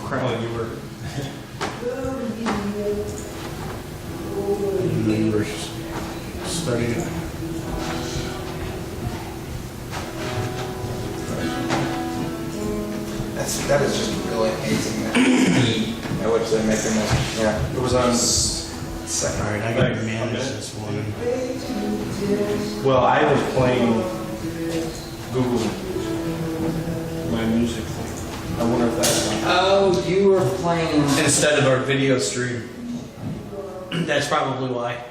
crap. Oh, you were. And then you were studying. That is just really amazing. That at which they're making this. Yeah, it was on second. All right, I gotta manage this one. Well, I was playing Google, my music thing. I wonder if that's on. Oh, you were playing. Instead of our video stream. That's probably why.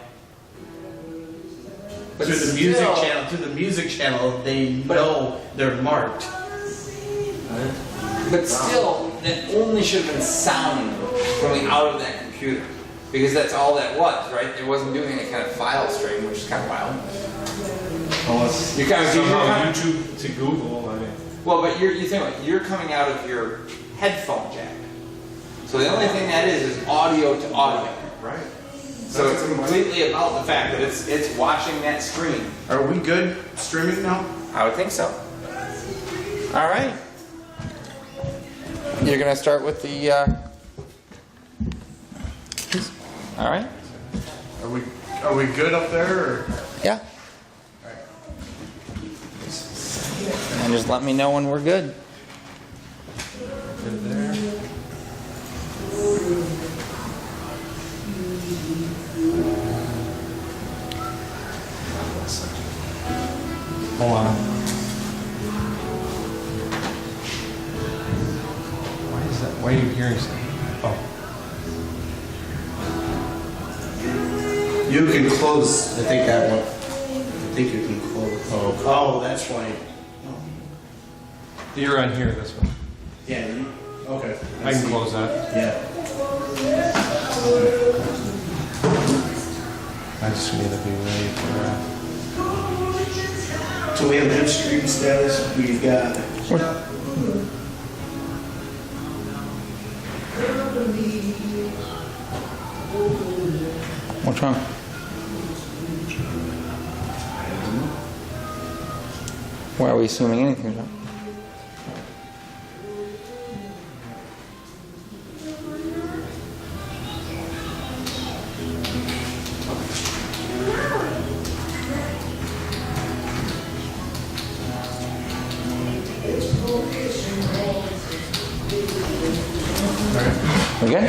But Through the music channel, they know they're marked. But still, that only should have been sound coming out of that computer. Because that's all that was, right? It wasn't doing any kind of file stream, which is kind of wild. Unless You're kind of somehow YouTube to Google, I mean. Well, but you think about it, you're coming out of your headphone jack. So the only thing that is audio to audio. Right. So it's completely about the fact that it's watching that screen. Are we good streaming now? I would think so. All right. You're gonna start with the. All right. Are we good up there? Or? Yeah. And just let me know when we're good. Good there. Hold on. Why is that? Why are you hearing something? Oh. You can close. I think that one. I think you can close. Oh, that's why. You're on here, this one. Yeah. Okay. I can close that. Yeah. I just need to be ready for that. So we have good stream status. We've got. What's wrong? Why are we assuming anything's wrong? We good?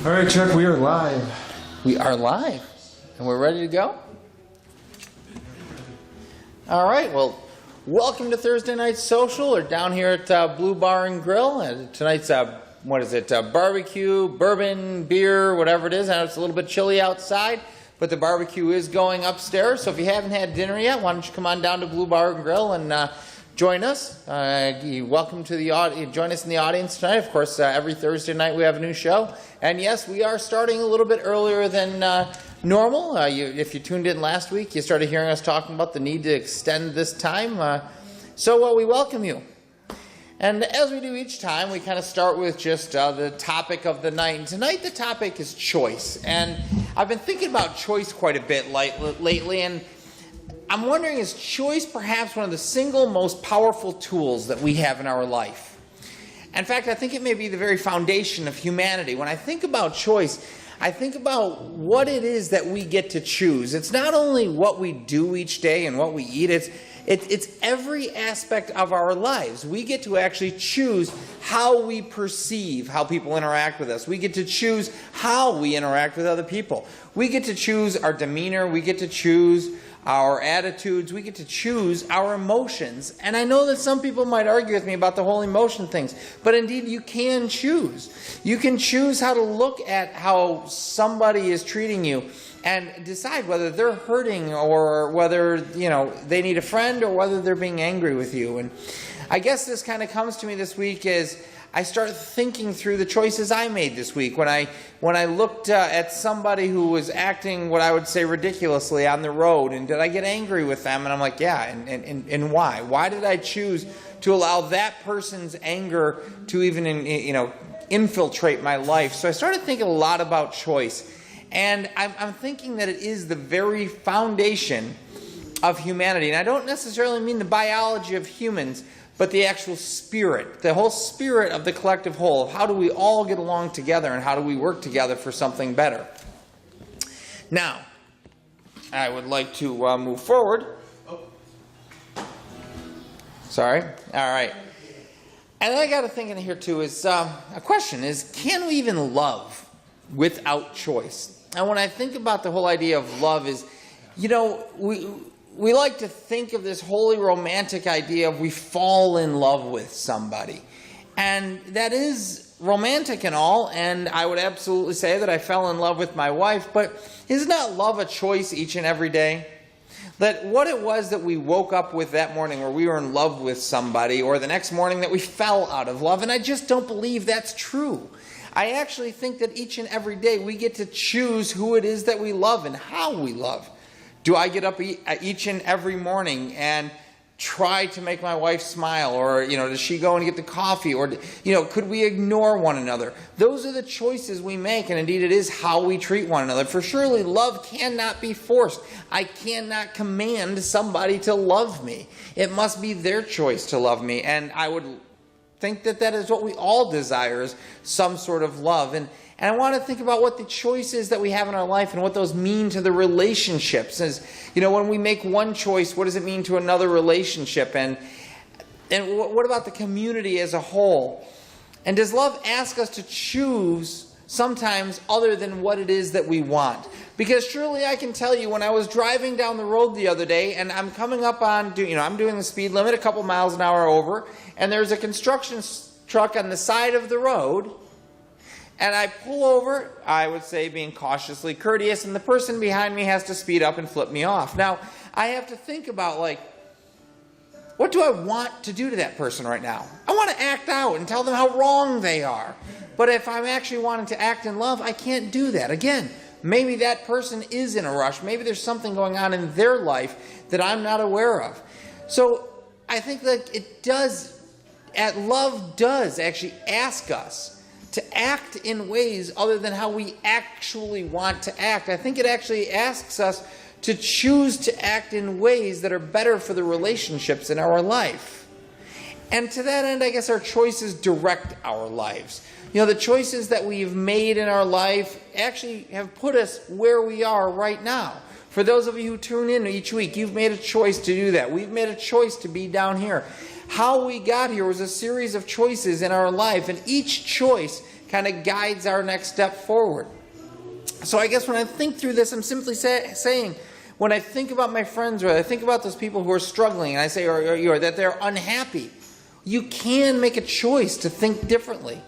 All right, Chuck, we are live. We are live, and we're ready to go. All right, well, welcome to Thursday Night Social, or down here at Blue Bar and Grill. Tonight's, what is it, barbecue, bourbon, beer, whatever it is. I know it's a little bit chilly outside, but the barbecue is going upstairs. So if you haven't had dinner yet, why don't you come on down to Blue Bar and Grill and join us. Welcome to the audience. Join us in the audience tonight. Of course, every Thursday night we have a new show. And yes, we are starting a little bit earlier than normal. If you tuned in last week, you started hearing us talking about the need to extend this time. So we welcome you. And as we do each time, we kind of start with just the topic of the night. And tonight the topic is choice. And I've been thinking about choice quite a bit lately. And I'm wondering, is choice perhaps one of the single most powerful tools that we have in our life? In fact, I think it may be the very foundation of humanity. When I think about choice, I think about what it is that we get to choose. It's not only what we do each day and what we eat, it's every aspect of our lives. We get to actually choose how we perceive how people interact with us. We get to choose how we interact with other people. We get to choose our demeanor. We get to choose our attitudes. We get to choose our emotions. And I know that some people might argue with me about the whole emotion things, but indeed you can choose. You can choose how to look at how somebody is treating you and decide whether they're hurting or whether, they need a friend or whether they're being angry with you. And I guess this kind of comes to me this week as I start thinking through the choices I made this week. When I looked at somebody who was acting what I would say ridiculously on the road, and did I get angry with them? And I'm like, yeah, and why? Why did I choose to allow that person's anger to even infiltrate my life? So I started thinking a lot about choice. And I'm thinking that it is the very foundation of humanity. And I don't necessarily mean the biology of humans, but the actual spirit, the whole spirit of the collective whole. How do we all get along together, and how do we work together for something better? Now, I would like to move forward. Sorry. All right. And I got to think in here too is a question is, can we even love without choice? And when I think about the whole idea of love is, you know, we like to think of this wholly romantic idea of we fall in love with somebody. And that is romantic and all, and I would absolutely say that I fell in love with my wife, but is not love a choice each and every day? That what it was that we woke up with that morning where we were in love with somebody, or the next morning that we fell out of love, and I just don't believe that's true. I actually think that each and every day we get to choose who it is that we love and how we love. Do I get up each and every morning and try to make my wife smile? Or, you know, does she go and get the coffee? Or, you know, could we ignore one another? Those are the choices we make, and indeed it is how we treat one another. For surely love cannot be forced. I cannot command somebody to love me. It must be their choice to love me, and I would think that that is what we all desire, is some sort of love. And I want to think about what the choices that we have in our life and what those mean to the relationships. As you know, when we make one choice, what does it mean to another relationship? And what about the community as a whole? And does love ask us to choose sometimes other than what it is that we want? Because surely I can tell you, when I was driving down the road the other day, and I'm coming up on, you know, I'm doing the speed limit a couple miles an hour over, and there's a construction truck on the side of the road. And I pull over, I would say being cautiously courteous, and the person behind me has to speed up and flip me off. Now, I have to think about, like, what do I want to do to that person right now? I want to act out and tell them how wrong they are. But if I'm actually wanting to act in love, I can't do that. Again, maybe that person is in a rush. Maybe there's something going on in their life that I'm not aware of. So I think that love does actually ask us to act in ways other than how we actually want to act. I think it actually asks us to choose to act in ways that are better for the relationships in our life. And to that end, I guess our choices direct our lives. You know, the choices that we've made in our life actually have put us where we are right now. For those of you who tune in each week, you've made a choice to do that. We've made a choice to be down here. How we got here was a series of choices in our life, and each choice kind of guides our next step forward. So I guess when I think through this, I'm simply saying, when I think about my friends, or I think about those people who are struggling, and I say or that they're unhappy, you can make a choice to think differently.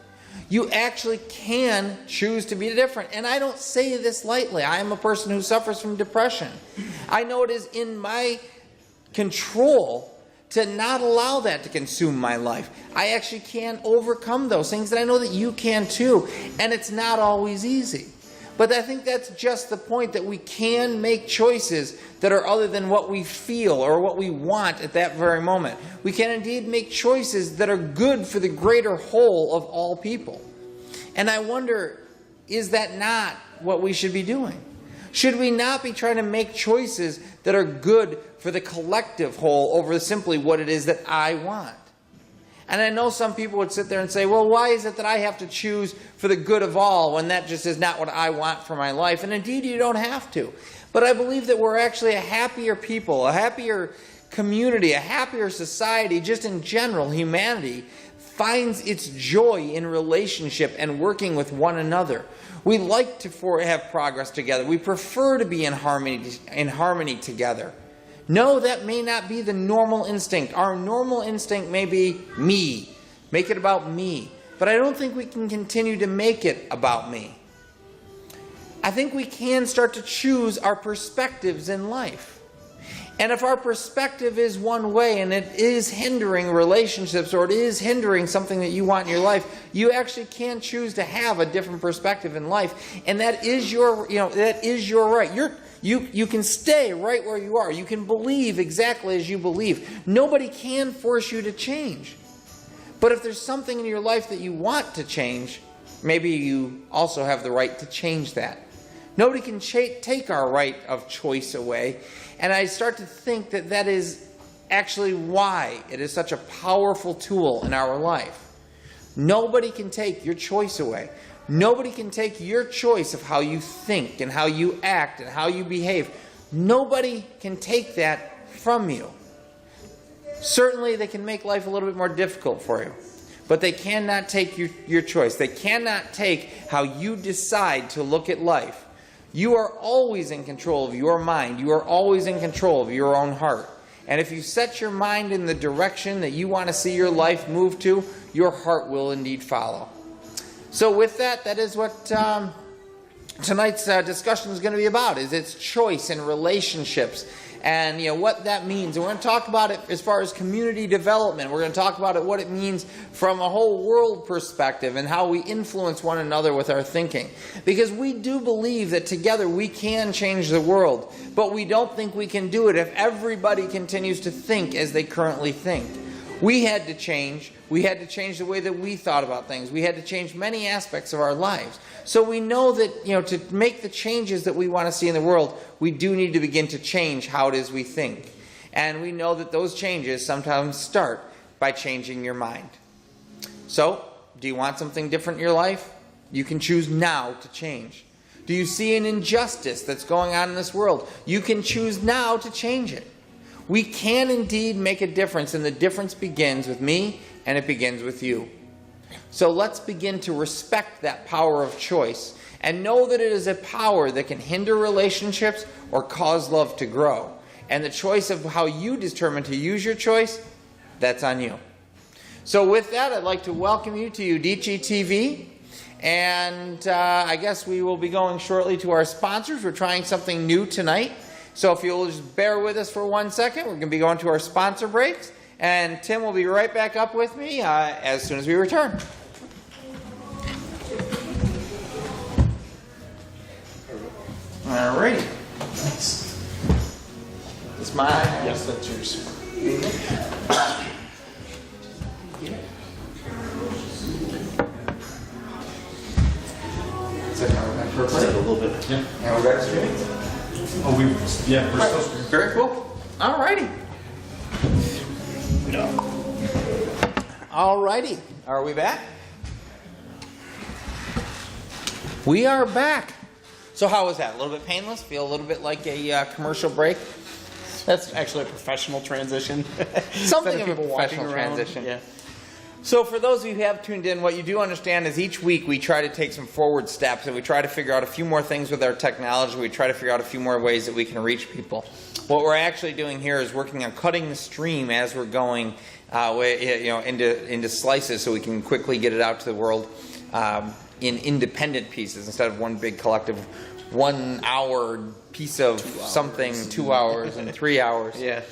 You actually can choose to be different. And I don't say this lightly. I am a person who suffers from depression. I know it is in my control to not allow that to consume my life. I actually can overcome those things, and I know that you can too. And it's not always easy. But I think that's just the point, that we can make choices that are other than what we feel or what we want at that very moment. We can indeed make choices that are good for the greater whole of all people. And I wonder, is that not what we should be doing? Should we not be trying to make choices that are good for the collective whole over simply what it is that I want? And I know some people would sit there and say, well, why is it that I have to choose for the good of all when that just is not what I want for my life? And indeed, you don't have to. But I believe that we're actually a happier people, a happier community, a happier society, just in general. Humanity finds its joy in relationship and working with one another. We like to have progress together. We prefer to be in harmony together. No, that may not be the normal instinct. Our normal instinct may be me. Make it about me. But I don't think we can continue to make it about me. I think we can start to choose our perspectives in life. And if our perspective is one way and it is hindering relationships, or it is hindering something that you want in your life, you actually can choose to have a different perspective in life. And that is your right. You can stay right where you are. You can believe exactly as you believe. Nobody can force you to change. But if there's something in your life that you want to change, maybe you also have the right to change that. Nobody can take our right of choice away. And I start to think that that is actually why it is such a powerful tool in our life. Nobody can take your choice away. Nobody can take your choice of how you think and how you act and how you behave. Nobody can take that from you. Certainly they can make life a little bit more difficult for you, but they cannot take your choice. They cannot take how you decide to look at life. You are always in control of your mind. You are always in control of your own heart. And if you set your mind in the direction that you want to see your life move to, your heart will indeed follow. So with that, that is what tonight's discussion is going to be about, is its choice in relationships and what that means. And we're going to talk about it as far as community development. We're going to talk about it, what it means from a whole world perspective and how we influence one another with our thinking. Because we do believe that together we can change the world, but we don't think we can do it if everybody continues to think as they currently think. We had to change. We had to change the way that we thought about things. We had to change many aspects of our lives. So we know that, to make the changes that we want to see in the world, we do need to begin to change how it is we think. And we know that those changes sometimes start by changing your mind. So, do you want something different in your life? You can choose now to change. Do you see an injustice that's going on in this world? You can choose now to change it. We can indeed make a difference, and the difference begins with me, and it begins with you. So let's begin to respect that power of choice and know that it is a power that can hinder relationships or cause love to grow. And the choice of how you determine to use your choice, that's on you. So with that, I'd like to welcome you to Udicci.TV. And I guess we will be going shortly to our sponsors. We're trying something new tonight. So if you'll just bear with us for 1 second, we're going to be going to our sponsor breaks. And Tim will be right back up with me as soon as we return. All righty. Nice. It's mine. Yes, that's yours. Is that a little bit? Yeah. Now we're back streaming. Oh, we're supposed to. Very cool. All righty. All righty. Are we back? We are back. So how was that? A little bit painless? Feel a little bit like a commercial break? That's actually a professional transition. Something of a people professional walking around. transition. Yeah. So for those of you who have tuned in, what you do understand is each week we try to take some forward steps and we try to figure out a few more things with our technology. We try to figure out a few more ways that we can reach people. What we're actually doing here is working on cutting the stream as we're going into slices so we can quickly get it out to the world in independent pieces instead of one big collective 1 hour piece of something, 2 hours and 3 hours. Yeah.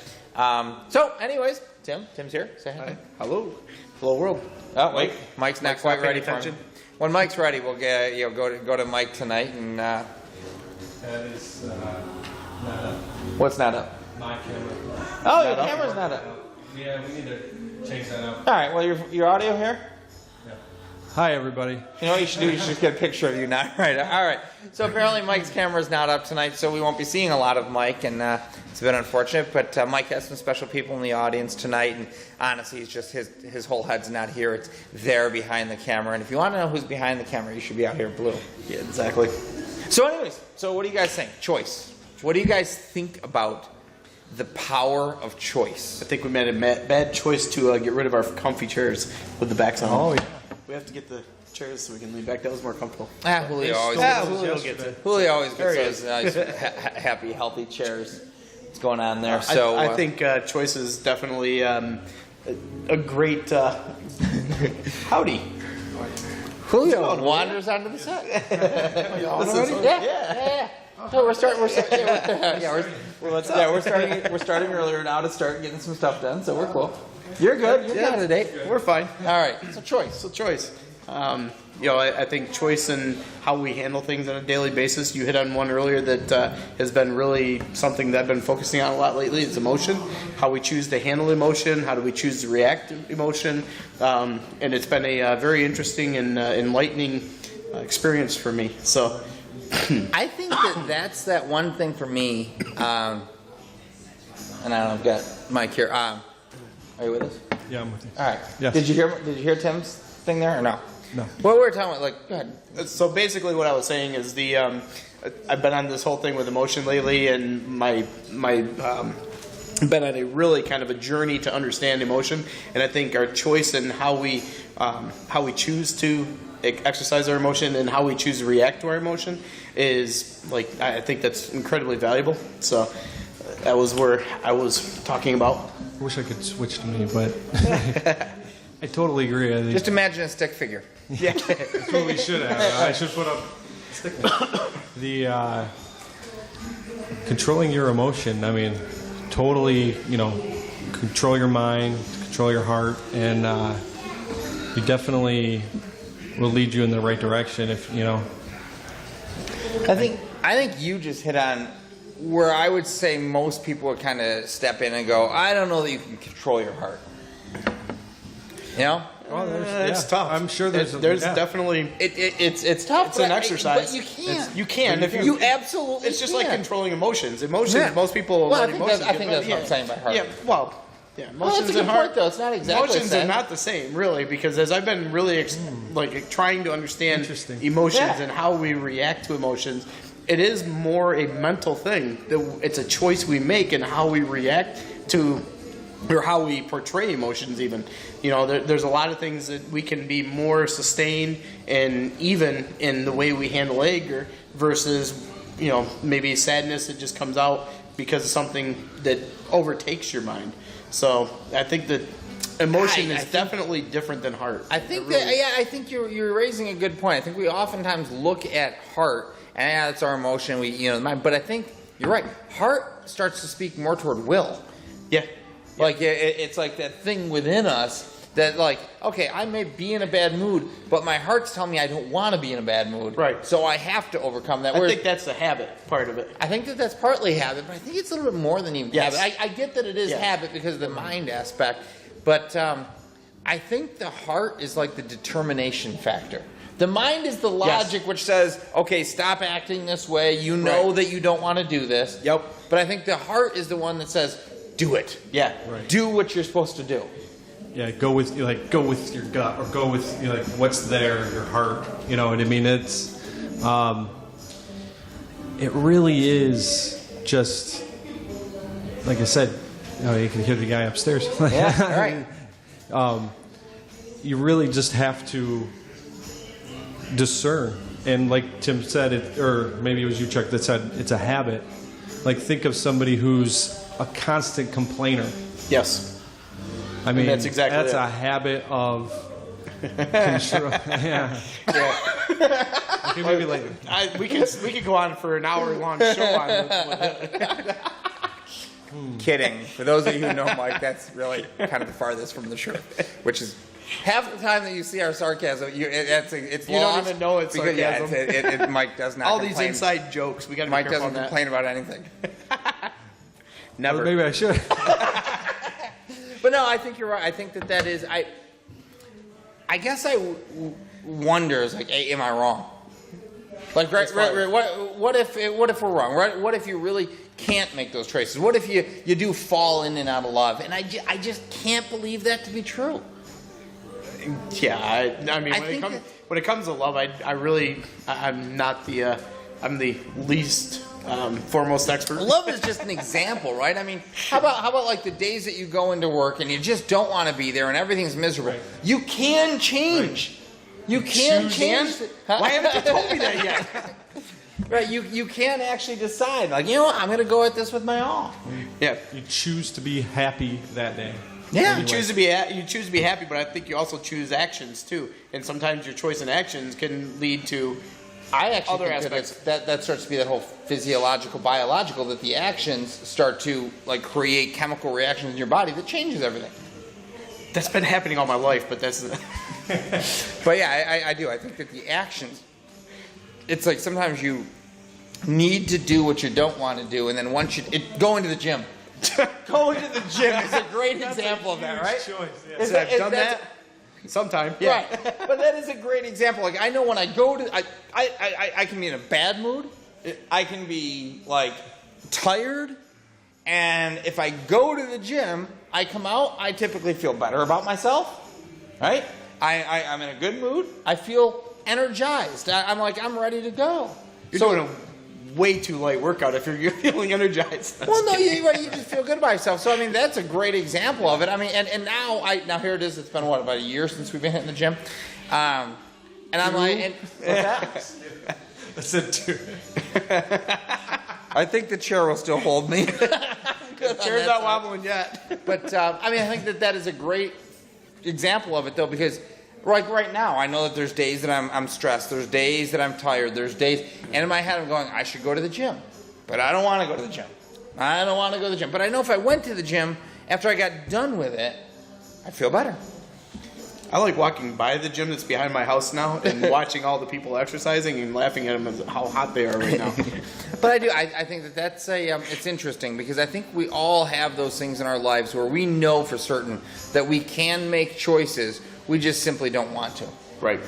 So anyways, Tim's here. Say hi. Hi. Hello. Hello, world. Oh wait, Mike's not quite ready for attention. him. When Mike's ready, we'll go to Mike tonight and. That is not up. What's not up? My camera. Oh, your camera's not up. Yeah, we need to change that out. All right. Well, your audio here. Yeah. Hi, everybody. You know what you should do? You should just get a picture of you now. Right. All right. So apparently Mike's camera's not up tonight, so we won't be seeing a lot of Mike, and it's a bit unfortunate. But Mike has some special people in the audience tonight, and honestly, it's just his whole head's not here. It's there behind the camera. And if you want to know who's behind the camera, you should be out here blue. Yeah, exactly. So anyways, what do you guys think? Choice. What do you guys think about the power of choice? I think we made a bad choice to get rid of our comfy chairs with the backs on. Oh, yeah. We have to get the chairs so we can lean back. That was more comfortable. Julio always Julio gets it. Julio always There gets he those nice, happy, healthy chairs. What's going on there? So I think choice is definitely a great. Howdy. Julio wanders onto the set. Yeah. So we're starting. We're starting earlier now to start getting some stuff done. So we're cool. You're good. You're candidate. We're fine. All right. So choice. So choice. I think choice in how we handle things on a daily basis. You hit on one earlier that has been really something that I've been focusing on a lot lately. It's emotion. How we choose to handle emotion. How do we choose to react to emotion? And it's been a very interesting and enlightening experience for me. So I think that's that one thing for me. And I've got Mike here. Are you with us? Yeah, I'm with you. All right. Yes. Did you hear Tim's thing there or no? No. What we were talking about, like, go ahead. So basically, what I was saying is I've been on this whole thing with emotion lately, and my been on a really kind of a journey to understand emotion, and I think our choice in how we choose to exercise our emotion and how we choose to react to our emotion is like I think that's incredibly valuable. So that was where I was talking about. I wish I could switch to me, but I totally agree. I think Just imagine a stick figure. Yeah. that's what we should have. I should put up stick the controlling your emotion. I mean, totally, control your mind, control your heart, and you definitely will lead you in the right direction if I think you just hit on where I would say most people would kind of step in and go, I don't know that you can control your heart. Well, It's tough. I'm sure there's definitely It's tough. it's an exercise. But you can. You can if You absolutely. It's just can. like controlling emotions. Emotions. Yeah. Most people. Well, I let think emotions that's get- what I'm saying by heart. Yeah. Well. Yeah. Well, that's a Emotions good and heart. point, though. It's not exactly Emotions the same. are not the same, really, because as I've been really trying to understand Interesting. emotions Yeah. and how we react to emotions, it is more a mental thing. It's a choice we make in how we react to, or how we portray emotions. Even, there's a lot of things that we can be more sustained and even in the way we handle anger versus, maybe sadness that just comes out because of something that overtakes your mind. So I think that emotion I is think- definitely different than heart. I think It really- I think you're raising a good point. I think we oftentimes look at heart, and it's our emotion. But I think you're right. Heart starts to speak more toward will. Yeah. Like it's like that thing within us that, like, okay, I may be in a bad mood, but my heart's telling me I don't want to be in a bad mood. Right. So I have to overcome that. I Whereas- think that's the habit part of it. I think that's partly habit, but I think it's a little bit more than even Yes. habit. I get that it is Yeah. habit because of the mind aspect, but I think the heart is like the determination factor. The mind is the logic which says, okay, stop acting this way. You know Right. that you don't want to do this. Yep. But I think the heart is the one that says, do it. Yeah. Right. Do what you're supposed to do. Yeah, go with your gut, or go with what's there, your heart. You know what I mean? It's it really is just like I said. You can hear the guy upstairs. Yeah, all right. You really just have to discern, and like Tim said, or maybe it was you, Chuck, that said it's a habit. Like, think of somebody who's a constant complainer. Yes. I mean, that's exactly that's it. a habit of control. Yeah. Okay, maybe later. We could go on for an hour-long show on it. Kidding. For those of you who know Mike, that's really kind of the farthest from the truth, which is half the time that you see our sarcasm, it's You don't lost even know it's because, sarcasm. Mike does not All complain. these inside jokes. We got to be Mike careful doesn't on that. complain about anything. Never. Maybe I should. But no, I think you're right. I think that is I guess I wonder is like, hey, am I wrong? Like, right, what if we're wrong? Right? What if you really can't make those choices? What if you do fall in and out of love? And I just can't believe that to be true. Yeah, I mean, I when it comes to love, I'm not the I'm the least foremost expert. Love is just an example, right? I mean, how about like the days that you go into work and you just don't want to be there and everything's miserable? Right. You can change. You can change. Why haven't you told me that yet? Right, you can actually decide, like, what, I'm going to go at this with my all. Yeah. You choose to be happy that day. Yeah. You choose to be happy, but I think you also choose actions too. And sometimes your choice in actions can lead to I actually other think aspects. that starts to be that whole physiological, biological, that the actions start to like create chemical reactions in your body that changes everything. That's been happening all my life, but that's But yeah, I do. I think that the actions, it's like sometimes you need to do what you don't want to do, and then once go into the gym. Go into the gym is a great example of that, right? Choice, yeah. Is I've that- done that's- that. Sometime, yeah. Right. But that is a great example. Like, I know when I go to, I can be in a bad mood. I can be, like, tired. And if I go to the gym, I come out, I typically feel better about myself. Right? I'm in a good mood. I feel energized. I'm ready to go. You're doing a way too light workout if you're feeling energized. Well, no, you're right. You just feel good about yourself. So, I mean, that's a great example of it. I mean, and now here it is. It's been, what, about a year since we've been hitting the gym? And I'm like, what's that? I said 2. I think the chair will still hold me. The chair's not wobbling yet. But, I mean, I think that is a great example of it, though, because like right now, I know that there's days that I'm stressed. There's days that I'm tired. There's days, and in my head I'm going, I should go to the gym. But I don't want to go to the gym. I don't want to go to the gym. But I know if I went to the gym, after I got done with it, I'd feel better. I like walking by the gym that's behind my house now and watching all the people exercising and laughing at them at how hot they are right now. But I do. I think that's it's interesting because I think we all have those things in our lives where we know for certain that we can make choices. We just simply don't want to. Right.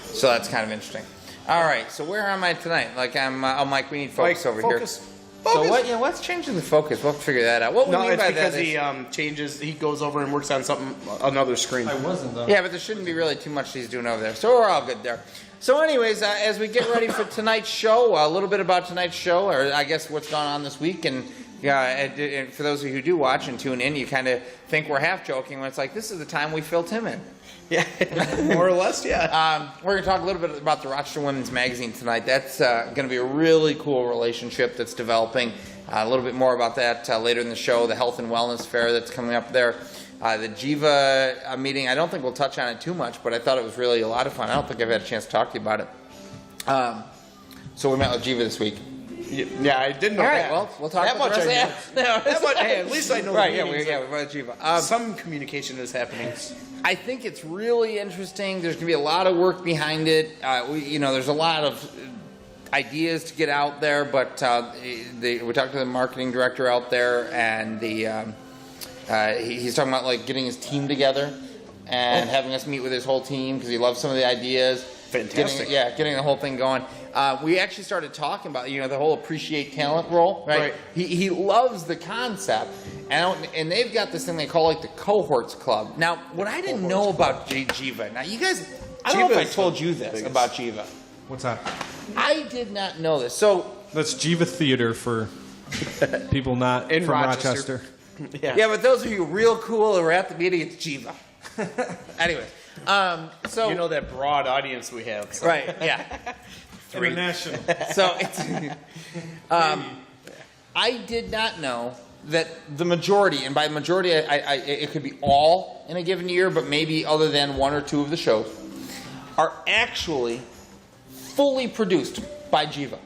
So that's kind of interesting. All right. So where am I tonight? Like Mike, we need focus over here. Focus. So what's changing the focus? We'll figure that out. What we mean by that is... No, it's because he changes, he goes over and works on another screen. I wasn't, though. Yeah, but there shouldn't be really too much he's doing over there. So we're all good there. So anyways, as we get ready for tonight's show, a little bit about tonight's show, or I guess what's gone on this week. And for those of you who do watch and tune in, you kind of think we're half joking when it's like, this is the time we filled him in. Yeah, more or less, yeah. We're going to talk a little bit about the Rochester Women's Magazine tonight. That's going to be a really cool relationship that's developing. A little bit more about that later in the show, the health and wellness fair that's coming up there. The Jiva meeting, I don't think we'll touch on it too much, but I thought it was really a lot of fun. I don't think I've had a chance to talk to you about it. So we met with Jiva this week. Yeah, I didn't know All right, that. well, we'll talk that about much the rest of that. That much, hey, at least I know Right, the yeah, meetings we met Jiva. some communication is happening. I think it's really interesting. There's going to be a lot of work behind it. There's a lot of ideas to get out there, but we talked to the marketing director out there, and he's talking about like getting his team together and having us meet with his whole team because he loves some of the ideas. Fantastic. Getting the whole thing going. We actually started talking about the whole appreciate talent role, right? He loves the concept, and they've got this thing they call like the cohorts club. Now, what I didn't know about Jiva. Now, you guys, I don't know if I told you this about Jiva. What's that? I did not know this. So That's Jiva Theater for people not In from Rochester. Rochester. yeah, but those of you real cool who were at the meeting, it's Jiva. Anyways, so You know that broad audience we have. So. right, yeah. International. So it's I did not know that the majority, and by majority, it could be all in a given year, but maybe other than one or two of the shows, are actually fully produced by Jiva.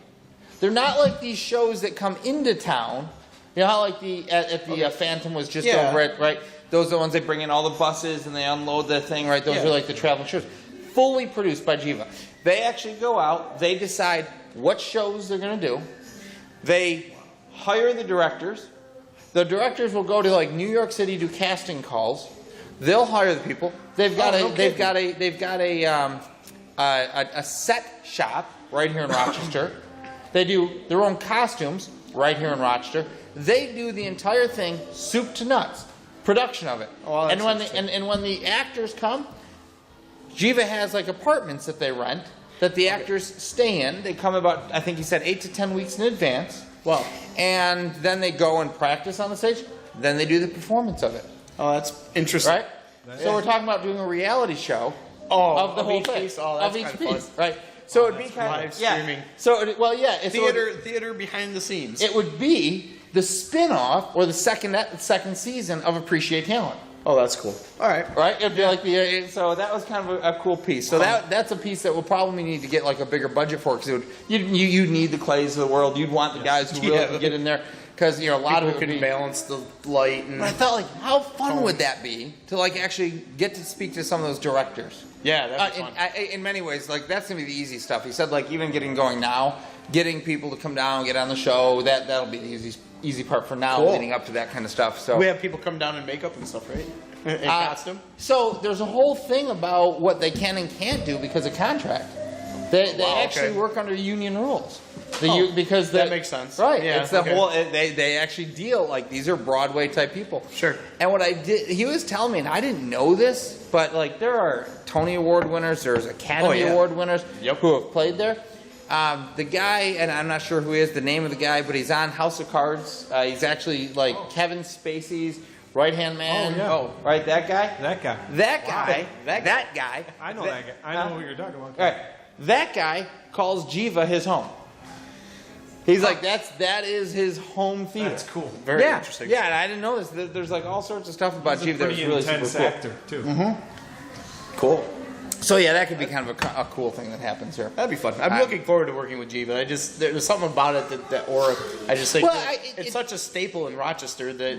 They're not like these shows that come into town. You know how like the Phantom was just over it, right? Those are the ones they bring in all the buses and they unload the thing, right? Those are like the traveling shows. Fully produced by Jiva. They actually go out, they decide what shows they're going to do. They hire the directors. The directors will go to like New York City, do casting calls. They'll hire the people. They've got a set shop right here in Rochester. They do their own costumes right here in Rochester. They do the entire thing, soup to nuts, production of it. Oh, and when the actors come, Jiva has like apartments that they rent that the actors stay in. They come about, I think he said, 8 to 10 weeks in advance. Wow. And then they go and practice on the stage. Then they do the performance of it. Oh, that's interesting. Right? So we're talking about doing a reality show of the whole thing. Piece? Oh, that's of each kind of piece, fun. right? So it'd be kind live of streaming. So it's Theater behind the scenes. It would be the spin-off or the second season of Appreciate Talent. Oh, that's cool. All right. Right? It'd be like so that was kind of a cool piece. So that's a piece that we'll probably need to get like a bigger budget for because you'd need the Clays of the world. You'd want the guys who really can get in there because a lot of it could balance the light. And I thought like, how fun would that be to like actually get to speak to some of those directors? Yeah, that'd be fun. In many ways, like that's gonna be the easy stuff. He said like even getting going now, getting people to come down and get on the show, that'll be the easy part for now, Cool. leading up to that kind of stuff. So we have people come down in makeup and stuff, right? In costume? So there's a whole thing about what they can and can't do because of contract. They actually work under union rules. Because that makes sense. Right. Yeah, it's the whole. They actually deal like these are Broadway type people. Sure. And what I did, he was telling me, and I didn't know this, but like there are Tony Award winners, there's Academy Award winners who have played there. The guy, and I'm not sure who he is, the name of the guy, but he's on House of Cards. He's actually like Kevin Spacey's right-hand man. Right, that guy? That guy. That guy. That guy. I know that guy. I know what you're talking about. All right. That guy calls Jiva his home. He's like, that is his home theater. That's cool. Very interesting. Yeah, and I didn't know this. There's like all sorts of stuff about Jiva that was really intense super cool. actor, too. Cool. So yeah, that could be kind of a cool thing that happens here. That'd be fun. I'm looking forward to working with Jiva. There's something about it that aura. I just think it's such a staple in Rochester that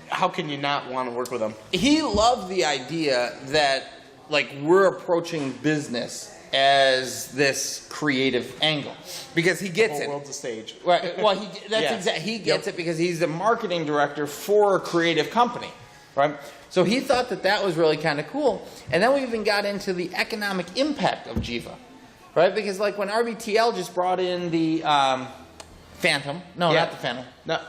how can you not want to work with him? He loved the idea that like we're approaching business as this creative angle because he gets The it. whole world's a stage. Right. Well, he gets it because he's the marketing director for a creative company, right? So he thought that was really kind of cool. And then we even got into the economic impact of Jiva, right? Because like when RBTL just brought in the Phantom. No, not the Phantom. No,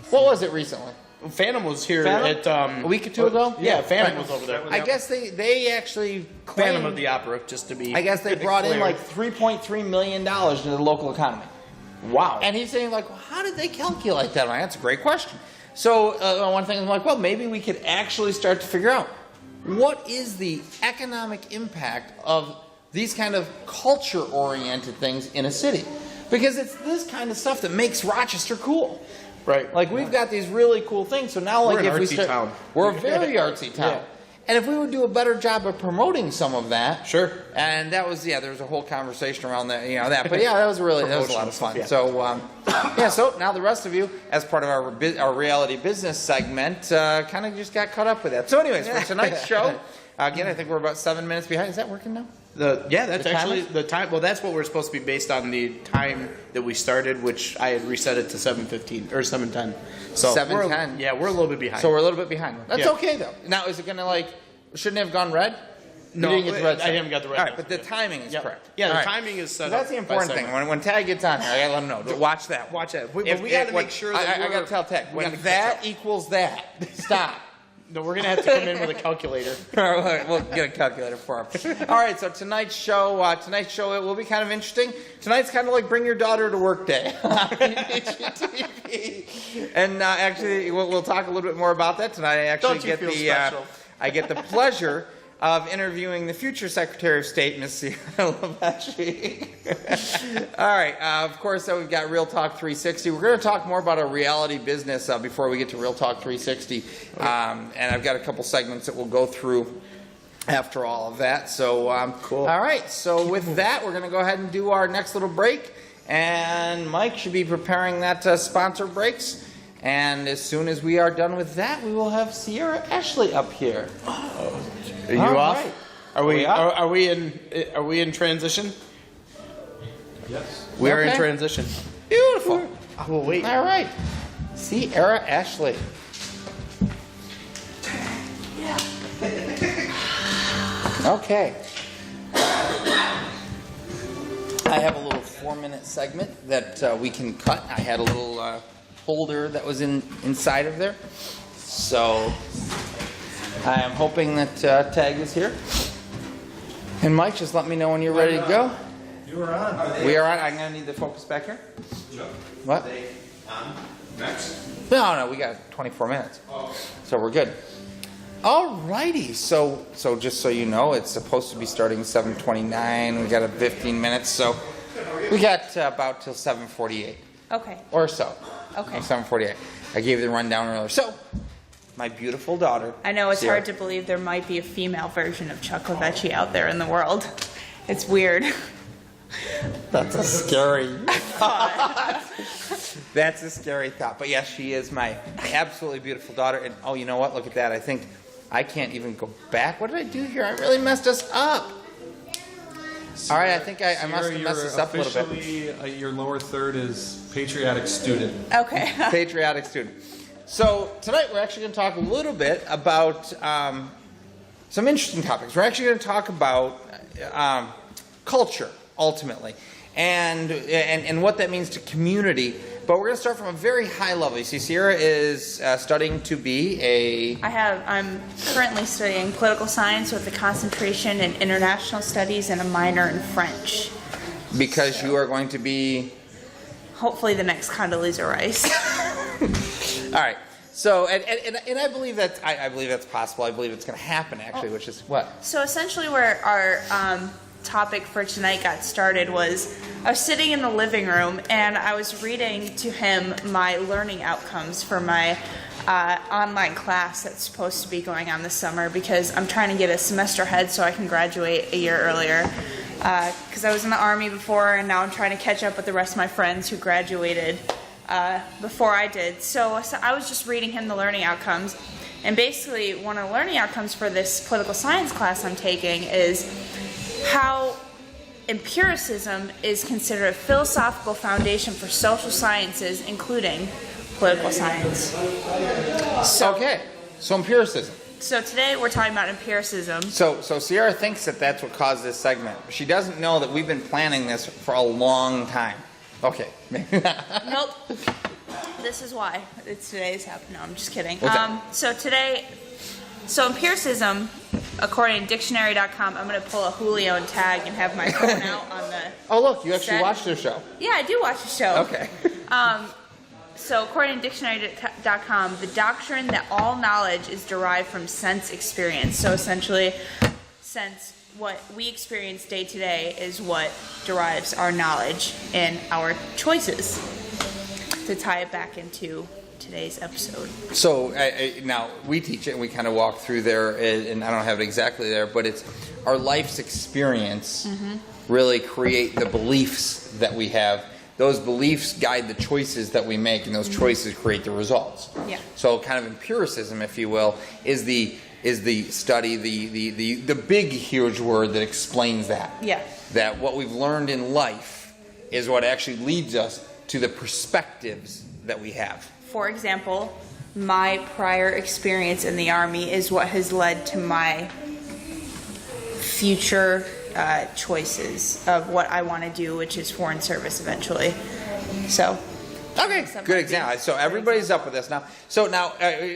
What was it recently? Phantom was here Phantom? at A week or two ago? Yeah, Phantom was over there. I guess they actually claimed, Phantom of the Opera, just to be. I guess they brought in like $3.3 million into the local economy. Wow. And he's saying like, well, how did they calculate that? I'm like, that's a great question. So one thing I'm like, well, maybe we could actually start to figure out what is the economic impact of these kind of culture-oriented things in a city? Because it's this kind of stuff that makes Rochester cool. Right. Like we've got these really cool things. So now, like We're an if we artsy start, town. we're a very artsy town. Yeah. And if we would do a better job of promoting some of that, Sure. And that was there was a whole conversation around that, that. But yeah, that was a lot of fun. Yeah. So so now the rest of you, as part of our reality business segment, kind of just got caught up with that. So, anyways, for tonight's show, again, I think we're about 7 minutes behind. Is that working now? That's The actually timers? the time. Well, that's what we're supposed to be based on the time that we started, which I had reset it to 7:15 or 7:10. So 7:10. Yeah, we're a little bit behind. So we're a little bit behind. That's Yeah. okay though. Now, is it going to shouldn't it have gone red? No, you didn't get the red. I haven't got the red. All right, but the timing is Yep. correct. Yeah, the All right. timing is set. That's the up by important thing. segment. When Tag gets on here, I gotta let him know. Watch that. Watch that. We If- got to when- make sure that I gotta tell Tag we when gotta catch that up. equals that. Stop. No, we're gonna have to come in with a calculator. All right, we'll get a calculator for him. All right, so tonight's show, it will be kind of interesting. Tonight's kind of like bring your daughter to work day on Udicci.TV. And actually, we'll talk a little bit more about that tonight. I actually Don't you feel special? I get the pleasure of interviewing the future Secretary of State, Ms. Sienna Lavachi. All right, of course, we've got Real Talk 360. We're going to talk more about our reality business before we get to Real Talk 360. And I've got a couple segments that we'll go through after all of that. So, Cool. All right, so with that, we're going to go ahead and do our next little break. And Mike should be preparing that sponsor breaks. And as soon as we are done with that, we will have Sierra Ashley up here. Are you All off? right. Are we in transition? Yes. We are in Okay. transition. Beautiful. I will wait. All right. Sierra Ashley. Okay. I have a little 4-minute segment that we can cut. I had a little holder that was inside of there. So I am hoping that Tag is here. And Mike, just let me know when you're ready to go. You were on. We are on. I'm going to need the focus back here. What? Next. No, we got 24 minutes. So we're good. Alrighty. So just so you know, it's supposed to be starting 7:29. We got a 15 minutes, so we got about till 7:48 Okay. or so. Okay. 7:48. I gave you the rundown earlier. So, my beautiful daughter. I know it's Sierra. hard to believe there might be a female version of Chuck Lavecchi out there in the world. It's weird. That's a scary thought. That's a scary thought. But yes, she is my absolutely beautiful daughter. And oh, you know what? Look at that. I think I can't even go back. What did I do here? I really messed us up. All right, I think I must have messed this up a little bit. Officially, your lower third is patriotic student. Okay. Patriotic student. So tonight we're actually going to talk a little bit about some interesting topics. We're actually going to talk about culture, ultimately, and what that means to community. But we're going to start from a very high level. You see, Sierra is studying to be I'm currently studying political science with a concentration in international studies and a minor in French. Because you are going to be... Hopefully the next Condoleezza Rice. All right. So, and I believe that's possible. I believe it's going to happen, actually, which is what? So essentially where our topic for tonight got started was I was sitting in the living room and I was reading to him my learning outcomes for my online class that's supposed to be going on this summer because I'm trying to get a semester ahead so I can graduate a year earlier. Because I was in the Army before and now I'm trying to catch up with the rest of my friends who graduated before I did. So I was just reading him the learning outcomes. And basically one of the learning outcomes for this political science class I'm taking is how empiricism is considered a philosophical foundation for social sciences, including political science. Okay, so empiricism. So today we're talking about empiricism. So Sierra thinks that that's what caused this segment. She doesn't know that we've been planning this for a long time. Okay. Nope. This is why today's happening. No, I'm just kidding. What's that? So empiricism, according to dictionary.com, I'm going to pull a Julio and tag and have my phone out on the... Oh, look, you actually set. watched their show. Yeah, I do watch the show. Okay. So according to dictionary.com, the doctrine that all knowledge is derived from sense experience. So essentially, what we experience day to day is what derives our knowledge and our choices. To tie it back into today's episode. So now we teach it and we kind of walk through there, and I don't have it exactly there, but it's our life's experience really create the beliefs that we have. Those beliefs guide the choices that we make, and those choices create the results. Yeah. So kind of empiricism, if you will, is the study, the big, huge word that explains that. Yeah. That what we've learned in life is what actually leads us to the perspectives that we have. For example, my prior experience in the Army is what has led to my future choices of what I want to do, which is foreign service eventually. So. Okay, good example. So everybody's up with this now. So now,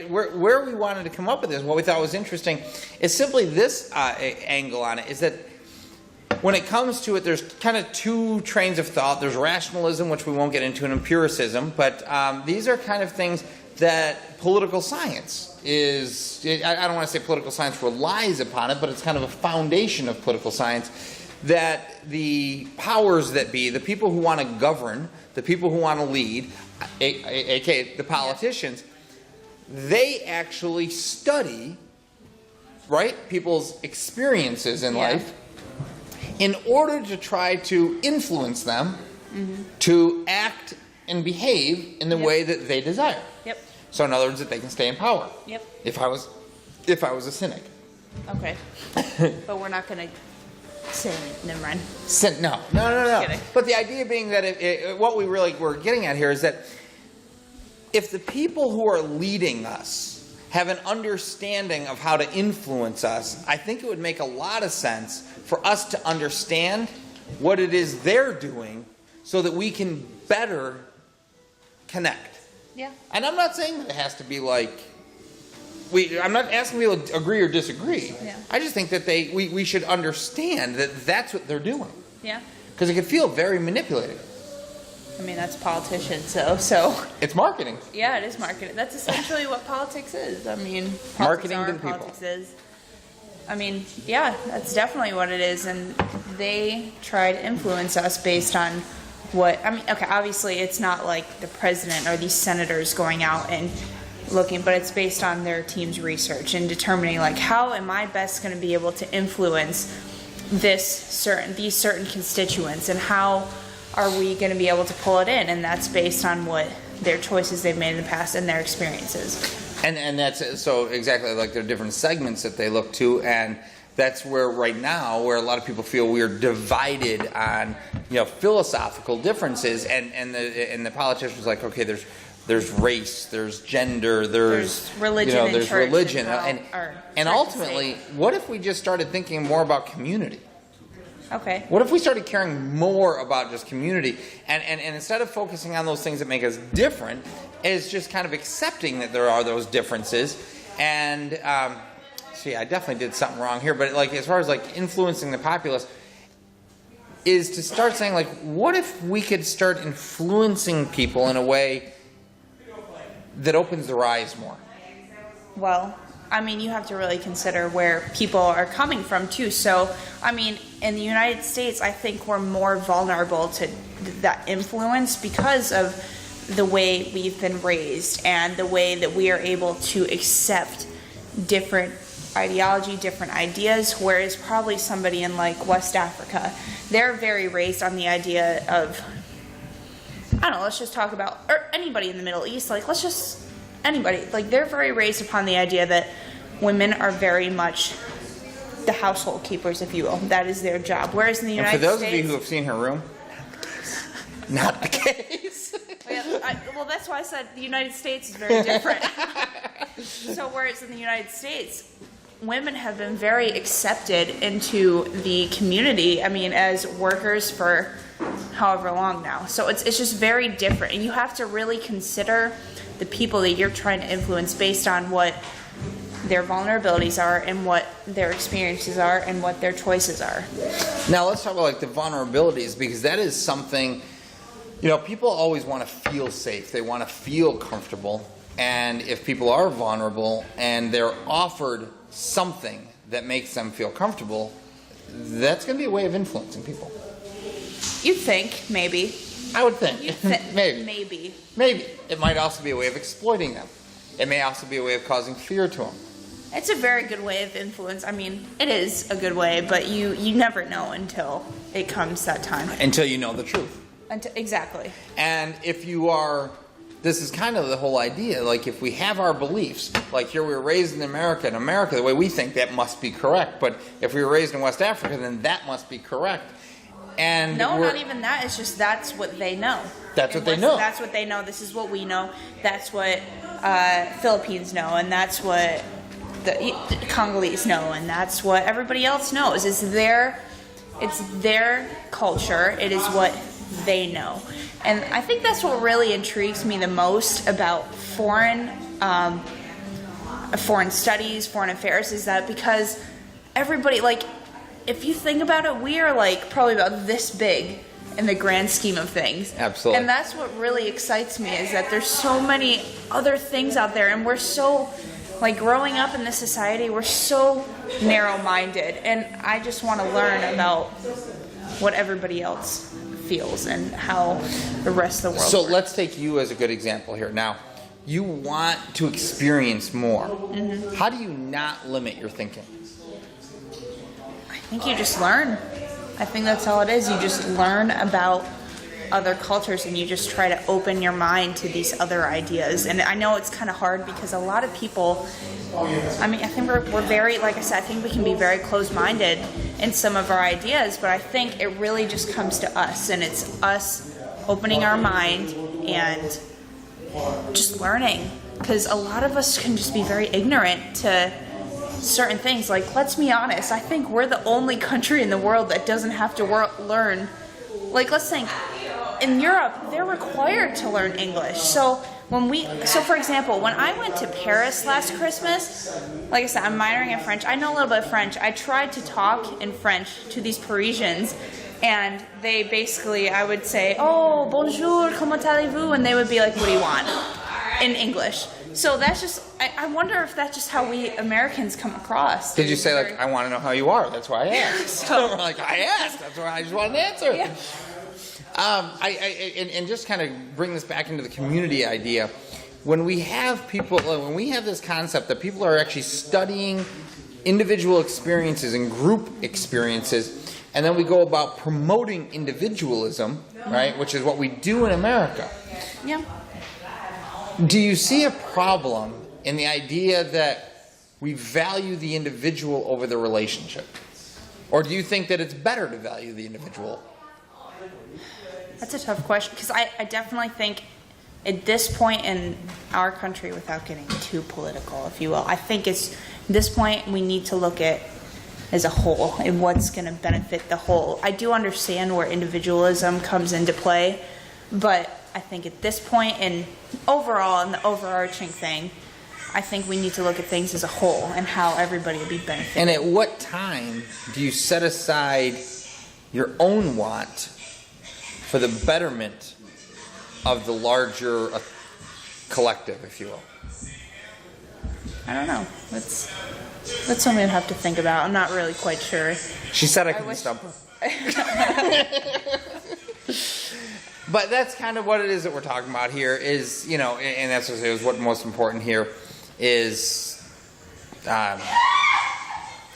where we wanted to come up with this, what we thought was interesting, is simply this angle on it, is that when it comes to it, there's kind of two trains of thought. There's rationalism, which we won't get into, and empiricism, but these are kind of things that political science is, I don't want to say political science relies upon it, but it's kind of a foundation of political science, that the powers that be, the people who want to govern, the people who want to lead, aka the politicians, they actually study, right, people's experiences in life in order to try to influence them to act and behave in the way that they desire. Yep. So in other words, that they can stay in power. Yep. If I was a cynic. Okay. But we're not going to say never mind. No. Kidding. But the idea being that what we really were getting at here is that if the people who are leading us have an understanding of how to influence us, I think it would make a lot of sense for us to understand what it is they're doing so that we can better connect. Yeah. And I'm not saying that it has to be like, I'm not asking people to agree or disagree. Yeah. I just think that we should understand that that's what they're doing. Yeah. Because it can feel very manipulating. I mean, that's politicians, so. It's marketing. Yeah, it is marketing. That's essentially what politics is. I mean, Marketing politics to the people. Politics is. I mean, yeah, that's definitely what it is. And they try to influence us based on what, I mean, okay, obviously it's not like the president or these senators going out and looking, but it's based on their team's research and determining, like, how am I best going to be able to influence these certain constituents, and how are we going to be able to pull it in? And that's based on what their choices they've made in the past and their experiences. And that's so exactly, like, there are different segments that they look to, and that's where right now, where a lot of people feel we are divided on, philosophical differences, and the politicians like, okay, there's there's race, there's gender, there's religion, you know, and there's church religion, as well, and or and church and ultimately, what if we just started thinking more about community? Okay. What if we started caring more about just community, and instead of focusing on those things that make us different, is just kind of accepting that there are those differences, and see, I definitely did something wrong here, but like as far as like influencing the populace, is to start saying like, what if we could start influencing people in a way that opens their eyes more? Well, I mean, you have to really consider where people are coming from too. So, I mean, in the United States, I think we're more vulnerable to that influence because of the way we've been raised and the way that we are able to accept different ideology, different ideas, whereas probably somebody in like West Africa, they're very raised on the idea of, I don't know, let's just talk about, or anybody in the Middle East, like let's just, anybody, like they're very raised upon the idea that women are very much the household keepers, if you will. That is their job. Whereas in the United States... And for those of you who have seen her room, not the case. Well, that's why I said the United States is very different. So whereas in the United States, women have been very accepted into the community, I mean, as workers for however long now. So it's just very different. And you have to really consider the people that you're trying to influence based on what their vulnerabilities are and what their experiences are and what their choices are. Now let's talk about like the vulnerabilities, because that is something, you know, people always want to feel safe. They want to feel comfortable. And if people are vulnerable and they're offered something that makes them feel comfortable, that's going to be a way of influencing people. You'd think, maybe. I would think. Maybe. Maybe. It might also be a way of exploiting them. It may also be a way of causing fear to them. It's a very good way of influence. I mean, it is a good way, but you never know until it comes that time. Until you know the truth. Exactly. And if you are, this is kind of the whole idea, like if we have our beliefs, like here we were raised in America, the way we think, that must be correct. But if we were raised in West Africa, then that must be correct. And no, not even that. It's just that's what they know. That's what they know. That's what they know. This is what we know. That's what Philippines know, and that's what the Congolese know, and that's what everybody else knows. It's their culture. It is what they know, and I think that's what really intrigues me the most about foreign studies, foreign affairs, is that because everybody, like, if you think about it, we are like probably about this big in the grand scheme of things. Absolutely. And that's what really excites me, is that there's so many other things out there, and we're so, like, growing up in this society, we're so narrow-minded, and I just want to learn about what everybody else feels and how the rest of the world So works. let's take you as a good example here. Now, you want to experience more. Mm-hmm. How do you not limit your thinking? I think you just learn. I think that's all it is. You just learn about other cultures, and you just try to open your mind to these other ideas. And I know it's kind of hard because a lot of people, I mean, I think we're very, like I said, I think we can be very closed-minded in some of our ideas, but I think it really just comes to us, and it's us opening our mind and just learning. Because a lot of us can just be very ignorant to certain things. Like, let's be honest, I think we're the only country in the world that doesn't have to learn. Like, let's think, in Europe, they're required to learn English. So for example, when I went to Paris last Christmas, like I said, I'm minoring in French. I know a little bit of French. I tried to talk in French to these Parisians, and they basically, I would say, oh, bonjour, comment allez-vous? And they would be like, what do you want? In English. So that's just, I wonder if that's just how we Americans come across. Did you say, like, I want to know how you are? That's why I asked. So, like, I asked. That's why I just wanted an answer. Yeah. And just kind of bring this back into the community idea. When we have people, when we have this concept that people are actually studying individual experiences and group experiences, and then we go about promoting individualism, right, which is what we do in America. Yeah. Do you see a problem in the idea that we value the individual over the relationship? Or do you think that it's better to value the individual? That's a tough question, because I definitely think at this point in our country, without getting too political, if you will, I think at this point we need to look at as a whole and what's going to benefit the whole. I do understand where individualism comes into play, but I think at this point and overall in the overarching thing, I think we need to look at things as a whole and how everybody will be benefited. And at what time do you set aside your own want for the betterment of the larger collective, if you will? I don't know. That's something I'd have to think about. I'm not really quite sure. She said I couldn't wish- stump her. But that's kind of what it is that we're talking about here is, you know, and that's what it was, what most important here is,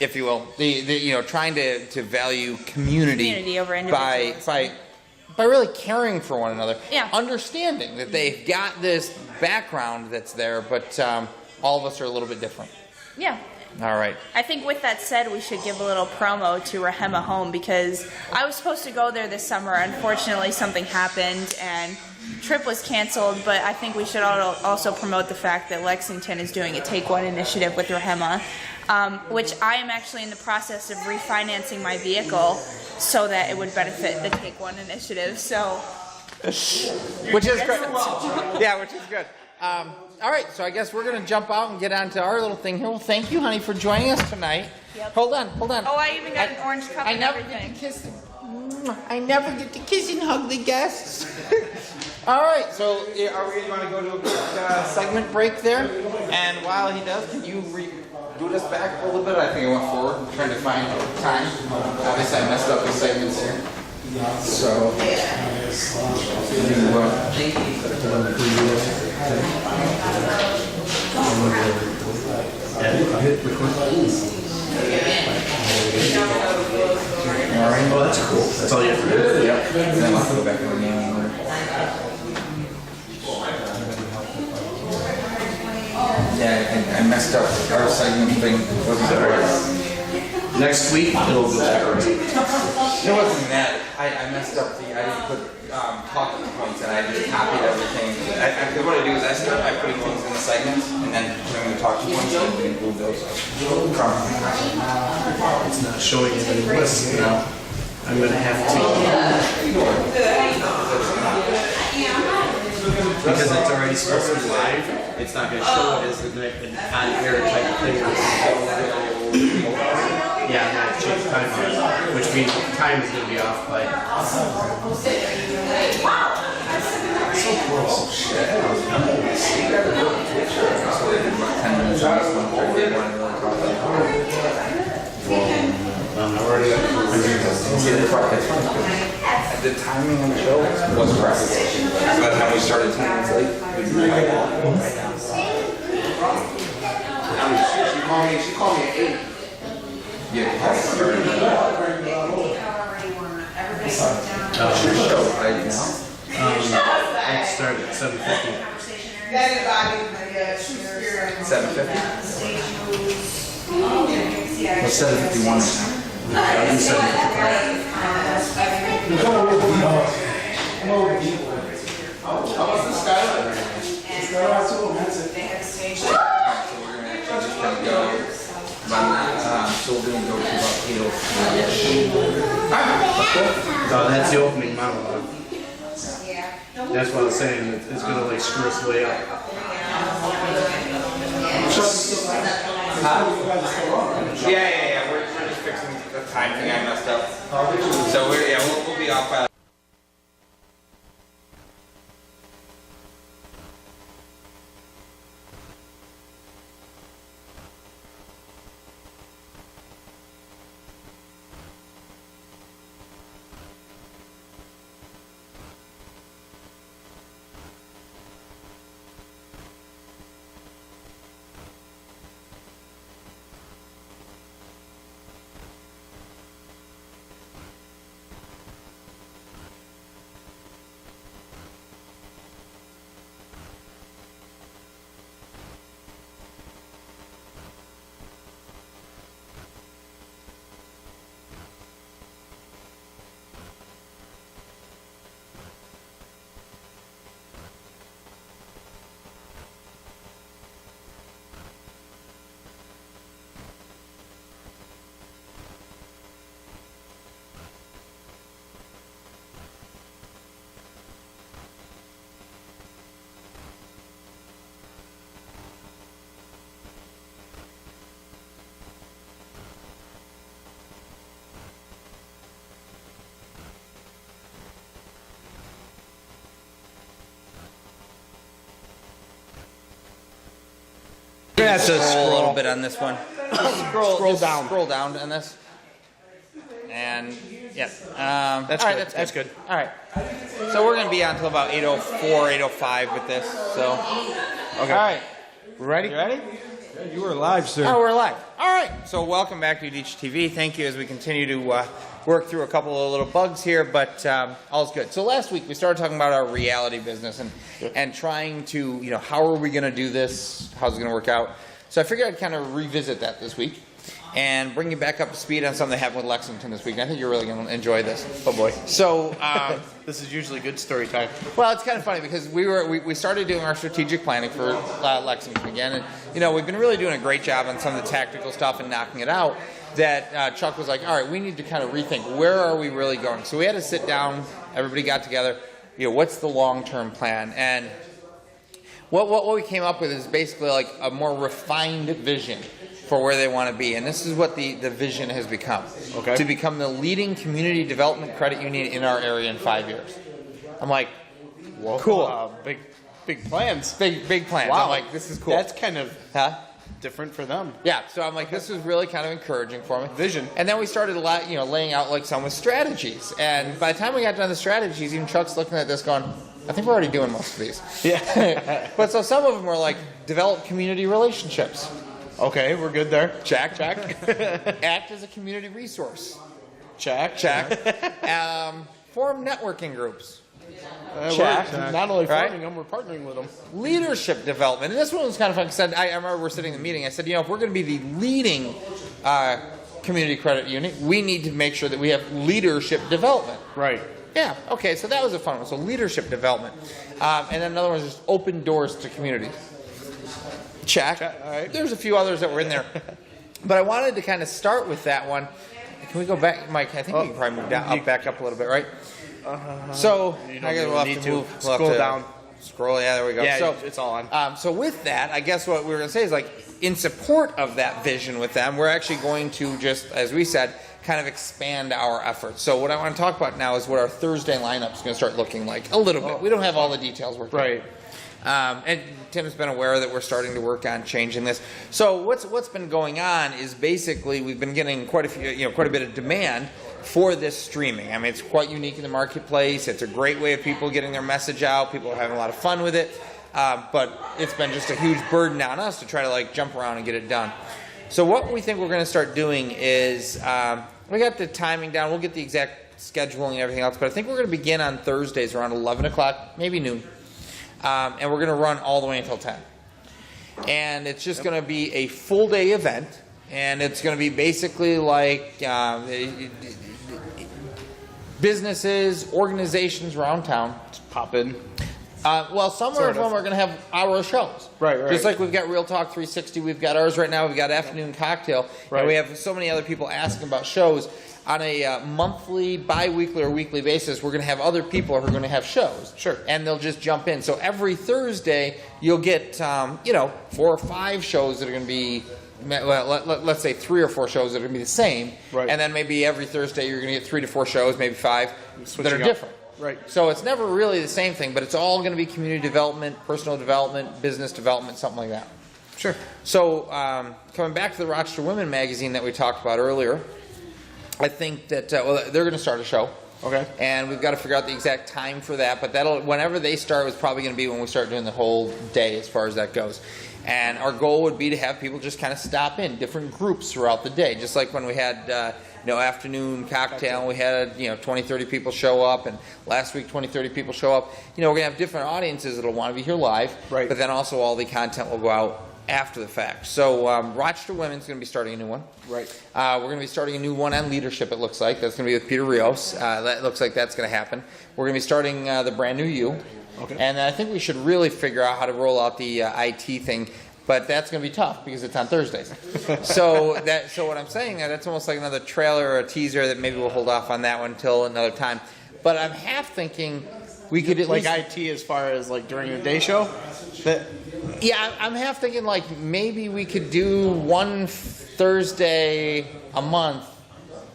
if you will, the you know, trying to value community over by individualism. by really caring for one another. Yeah. Understanding that they've got this background that's there, but all of us are a little bit different. Yeah. All right. I think with that said, we should give a little promo to Rahema Home because I was supposed to go there this summer. Unfortunately, something happened and trip was canceled, but I think we should also promote the fact that Lexington is doing a Take One initiative with Rahema, which I am actually in the process of refinancing my vehicle so that it would benefit the Take One initiative. So, Which is great. Yeah, which is good. All right, so I guess we're going to jump out and get on to our little thing here. Well, thank you, honey, for joining us tonight. Yep. Hold on. oh, I even got an orange cup I and never everything. get to kiss. I never get to kiss and hug the guests. All right, so are we going to go to a quick segment break there? And while he does, can you boot us back a little bit? I think I went forward. I'm trying to find time. Obviously, I messed up the segments here. So, all right. Oh, that's cool. That's all you have to do. Yep. And then I'll go back to the game. Yeah, I think I messed up our segment thing. Next week, it'll go back right. It wasn't that. I messed up I didn't put talking points and I just copied everything. Because what I do is I start by putting things in the segments and then putting the talking points and we can move those. It's not showing it in the list, you know. I'm gonna have to. Because it's already supposed to be live, it's not gonna show it as an on-air type of thing. Yeah, I'm gonna change the time on it, which means the time is gonna be off by. So close. Shit. 10 minutes on this one. The timing on the show was correct. By the time we started 10 minutes late, she called me at 8. Yeah, I started. Show right now. Let's start at 7:50. 7:50? Well, 7:51 right now. I'll do 7:55. So we're going to go to about 8:05. So that's the opening monologue. That's what I was saying. It's gonna like screw us way up. Yeah. We're just fixing the time thing I messed up. So we'll be off by Yeah, it's a scroll a little scroll. bit on this one. Scroll down. Scroll down on this. And yeah, That's all right, good. That's good. All right, so we're gonna be on until about 8:04, 8:05 with this. So, Okay. all right, Ready? you ready? You were live, sir. Oh, we're live. All right. So welcome back to Udicci.TV. Thank you as we continue to work through a couple of little bugs here, but all's good. So last week we started talking about our reality business and trying to, how are we going to do this? How's it going to work out? So I figured I'd kind of revisit that this week and bring you back up to speed on something that happened with Lexington this week. And I think you're really going to enjoy this. Oh boy. So, This is usually good story time. well, it's kind of funny because we started doing our strategic planning for Lexington again, and we've been really doing a great job on some of the tactical stuff and knocking it out. That Chuck was like, all right, we need to kind of rethink where are we really going. So we had to sit down. Everybody got together. What's the long-term plan? And what we came up with is basically like a more refined vision for where they want to be. And this is what the vision has become. Okay. To become the leading community development credit union in our area in 5 years. I'm like, Whoa, cool. Big plans. Big plans. Wow. I'm like, this is cool. That's kind of Huh? different for them. Yeah, so I'm like, this was really kind of encouraging for me. Vision. And then we started laying out like some with strategies. And by the time we got done the strategies, even Chuck's looking at this going, I think we're already doing most of these. Yeah. But so some of them were like, develop community relationships. Okay, we're good there. Check. Act as a community resource. Check. Form networking groups. Check. Not only Right? farming them, we're partnering with them. Leadership development. And this one was kind of fun because I remember we're sitting in the meeting. I said, if we're going to be the leading community credit unit, we need to make sure that we have leadership development. Right. Yeah, okay, so that was a fun one. So leadership development. And then another one is just open doors to communities. Check. All right. There's a few others that were in there. But I wanted to kind of start with that one. Can we go back, Mike? I think we can probably move back up a little bit, right? So, You I don't guess really we'll have need to move. Scroll down. Scroll, yeah, there we go. Yeah, so, it's all on. so with that, I guess what we were going to say is like, in support of that vision with them, we're actually going to just, as we said, kind of expand our efforts. So what I want to talk about now is what our Thursday lineup is going to start looking like a little bit. We don't have all the details worked out. Right. And Tim's been aware that we're starting to work on changing this. So what's been going on is basically we've been getting quite a bit of demand for this streaming. I mean, it's quite unique in the marketplace. It's a great way of people getting their message out. People are having a lot of fun with it. But it's been just a huge burden on us to try to jump around and get it done. So what we think we're going to start doing is we got the timing down. We'll get the exact scheduling and everything else. But I think we're going to begin on Thursdays around 11 o'clock, maybe noon. And we're going to run all the way until 10. And it's just going to be a full day event. And it's going to be basically like businesses, organizations around town. Just pop in. Well, some of them are going to have hour shows. Right. Just like we've got Real Talk 360, we've got ours right now, we've got Afternoon Cocktail, Right. and we have so many other people asking about shows. On a monthly, bi-weekly, or weekly basis, we're going to have other people who are going to have shows. Sure. And they'll just jump in. So every Thursday, you'll get, 4 or 5 shows that are going to be, well, let's say 3 or 4 shows that are going to be the same. Right. And then maybe every Thursday, you're going to get 3 to 4 shows, maybe 5, that are Switching up. different. Right. So it's never really the same thing, but it's all going to be community development, personal development, business development, something like that. Sure. So coming back to the Rochester Women magazine that we talked about earlier, I think that they're going to start a show. Okay. And we've got to figure out the exact time for that, but whenever they start, it's probably going to be when we start doing the whole day as far as that goes. And our goal would be to have people just kind of stop in, different groups throughout the day, just like when we had afternoon cocktail, we had 20, 30 people show up, and last week 20, 30 people show up. We're going to have different audiences that'll want to be here live, Right. but then also all the content will go out after the fact. So Rochester Women's going to be starting a new one. Right. We're going to be starting a new one on leadership, it looks like. That's going to be with Peter Rios. That looks like that's going to happen. We're going to be starting the brand new You. Okay. And I think we should really figure out how to roll out the IT thing. But that's going to be tough because it's on Thursdays. So what I'm saying, that's almost like another trailer or a teaser that maybe we'll hold off on that one until another time. But I'm half thinking we could at least... IT as far as during the day show? Yeah, I'm half thinking maybe we could do one Thursday a month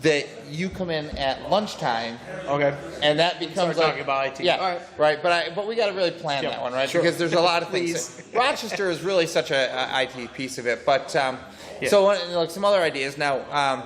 that you come in at lunchtime, Okay. and that becomes Start like talking about IT. Yeah, All right. right. But we got to really plan that one, right? Sure. Because there's a lot of things. Please. Rochester is really such a IT piece of it, but Yeah. so like some other ideas now.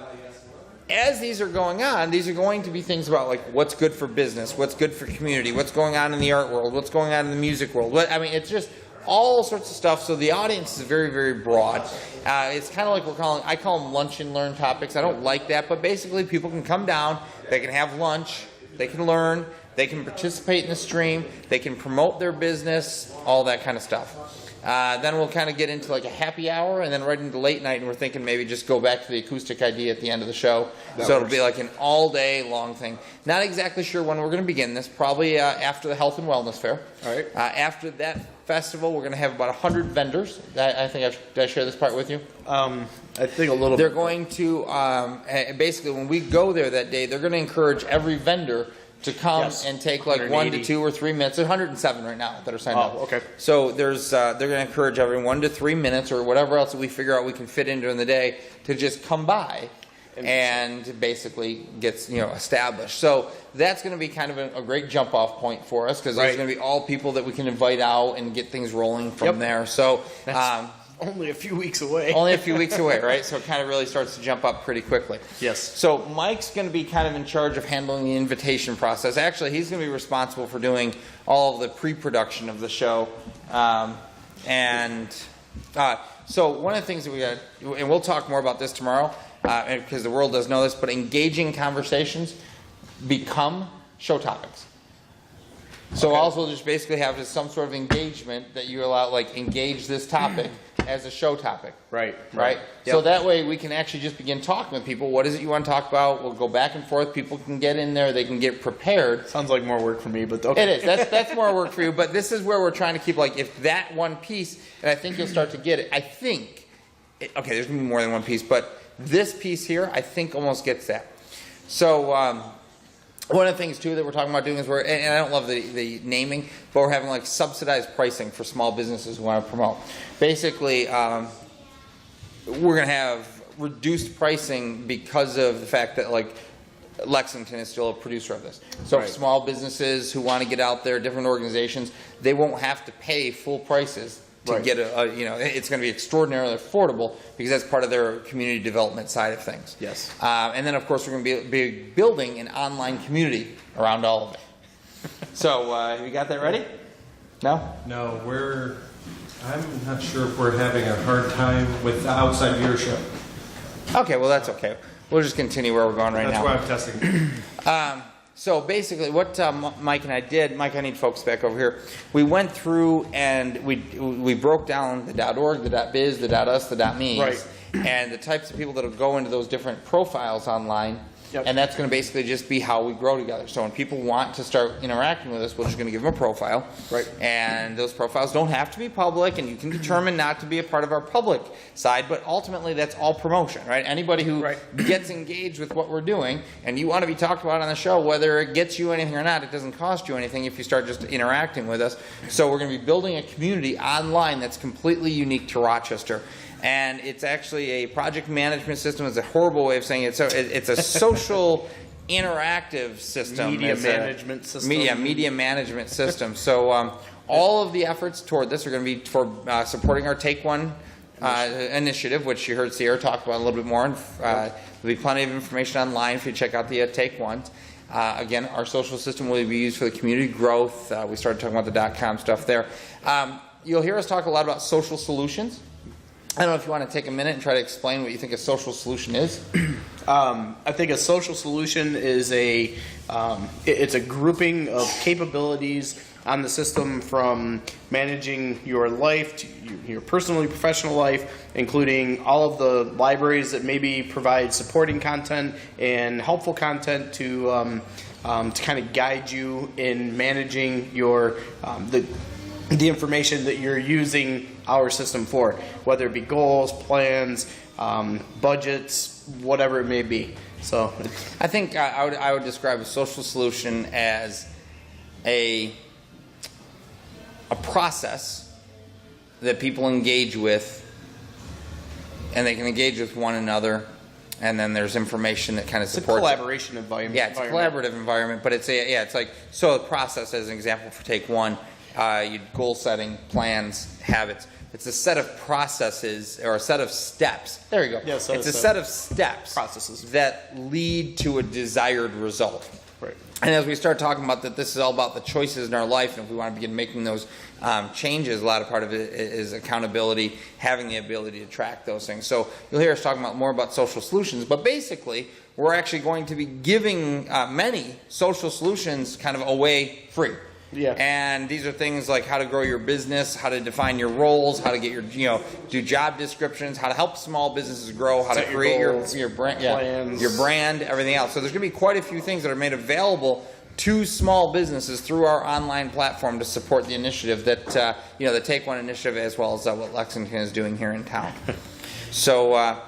As these are going on, these are going to be things about like what's good for business, what's good for community, what's going on in the art world, what's going on in the music world. It's just all sorts of stuff. So the audience is very, very broad. It's kind of like I call them lunch and learn topics. I don't like that, but basically people can come down, they can have lunch, they can learn, they can participate in the stream, they can promote their business, all that kind of stuff. Then we'll kind of get into like a happy hour and then right into late night, and we're thinking maybe just go back to the acoustic idea at the end of the show. It'll be like an all day long thing. Not exactly sure when we're going to begin this, probably after the Health and Wellness Fair. All right. After that festival, we're going to have about 100 vendors. I think did I share this part with you? I think a little They're bit. going to, basically when we go there that day, they're going to encourage every vendor to come Yes. and take like 1 to 180. 2 or 3 minutes. There's 107 right now that are signed up. Oh, okay. So they're going to encourage everyone 1 to 3 minutes or whatever else that we figure out we can fit in during the day to just come by and basically gets established. So that's going to be kind of a great jump off point for us because there's Right. going to be all people that we can invite out and get things rolling from Yep. there. So That's only a few weeks away. only a few weeks away, right? So it kind of really starts to jump up pretty quickly. Yes. So Mike's going to be kind of in charge of handling the invitation process. Actually, he's going to be responsible for doing all of the pre-production of the show. So one of the things that we got, and we'll talk more about this tomorrow, because the world doesn't know this, but engaging conversations become show topics. So Okay. also just basically have just some sort of engagement that you allow, like engage this topic as a show topic. Right. Right? Yep. So that way we can actually just begin talking with people. What is it you want to talk about? We'll go back and forth. People can get in there. They can get prepared. Sounds like more work for me, but okay. It is. That's more work for you. But this is where we're trying to keep, like, if that one piece, and I think you'll start to get it. Okay, there's going to be more than one piece, but this piece here, I think almost gets that. So, one of the things, too, that we're talking about doing is and I don't love the naming, but we're having, like, subsidized pricing for small businesses who want to promote. Basically, we're going to have reduced pricing because of the fact that, like, Lexington is still a producer of this. So Right. for small businesses who want to get out there, different organizations, they won't have to pay full prices to Right. get it's going to be extraordinarily affordable because that's part of their community development side of things. Yes. And then, of course, we're going to be building an online community around all of it. So, you got that ready? No? No, I'm not sure if we're having a hard time with the outside viewership. Okay, well, that's okay. We'll just continue where we're going right That's now. why I'm testing. So basically what Mike and I did, Mike, I need folks back over here. We went through and we broke down the .org, the .biz, the .us, the .me, Right. and the types of people that will go into those different profiles online. Yep. And that's going to basically just be how we grow together. So when people want to start interacting with us, we're just going to give them a profile. Right. And those profiles don't have to be public, and you can determine not to be a part of our public side, but ultimately that's all promotion, right? Anybody who Right. gets engaged with what we're doing and you want to be talked about on the show, whether it gets you anything or not, it doesn't cost you anything if you start just interacting with us. So we're going to be building a community online that's completely unique to Rochester. And it's actually a project management system. It's a horrible way of saying it. So it's a social interactive system. Media It's management system. Media management system. So all of the efforts toward this are going to be for supporting our Take One initiative, which you heard Sierra talk about a little bit more. And, there'll be plenty of information online if you check out the Take Ones. Again, our social system will be used for the community growth. We started talking about the .com stuff there. You'll hear us talk a lot about social solutions. I don't know if you want to take a minute and try to explain what you think a social solution is. I think a social solution is it's a grouping of capabilities on the system from managing your life to your personal and professional life, including all of the libraries that maybe provide supporting content and helpful content to kind of guide you in managing your the information that you're using our system for, whether it be goals, plans, budgets, whatever it may be. So I think I would describe a social solution as a process that people engage with, and they can engage with one another and then there's information that kind of It's a supports it. collaboration environment. Yeah, it's a collaborative environment, but it's like, so the process as an example for take one, you goal setting, plans, habits. It's a set of processes or a set of steps. There you go. Yeah, so it's a it's set of steps processes that lead to a desired result. Right. And as we start talking about that, this is all about the choices in our life, and if we want to begin making those changes, a lot of part of it is accountability, having the ability to track those things. So you'll hear us talking about more about social solutions, but basically we're actually going to be giving many social solutions kind of away free. Yeah. And these are things like how to grow your business, how to define your roles, how to get your, do job descriptions, how to help small businesses grow, how Set to your create goals, your brand, plans. your brand, everything else. So there's going to be quite a few things that are made available to small businesses through our online platform to support the initiative that, the Take One initiative, as well as what Lexington is doing here in town. So I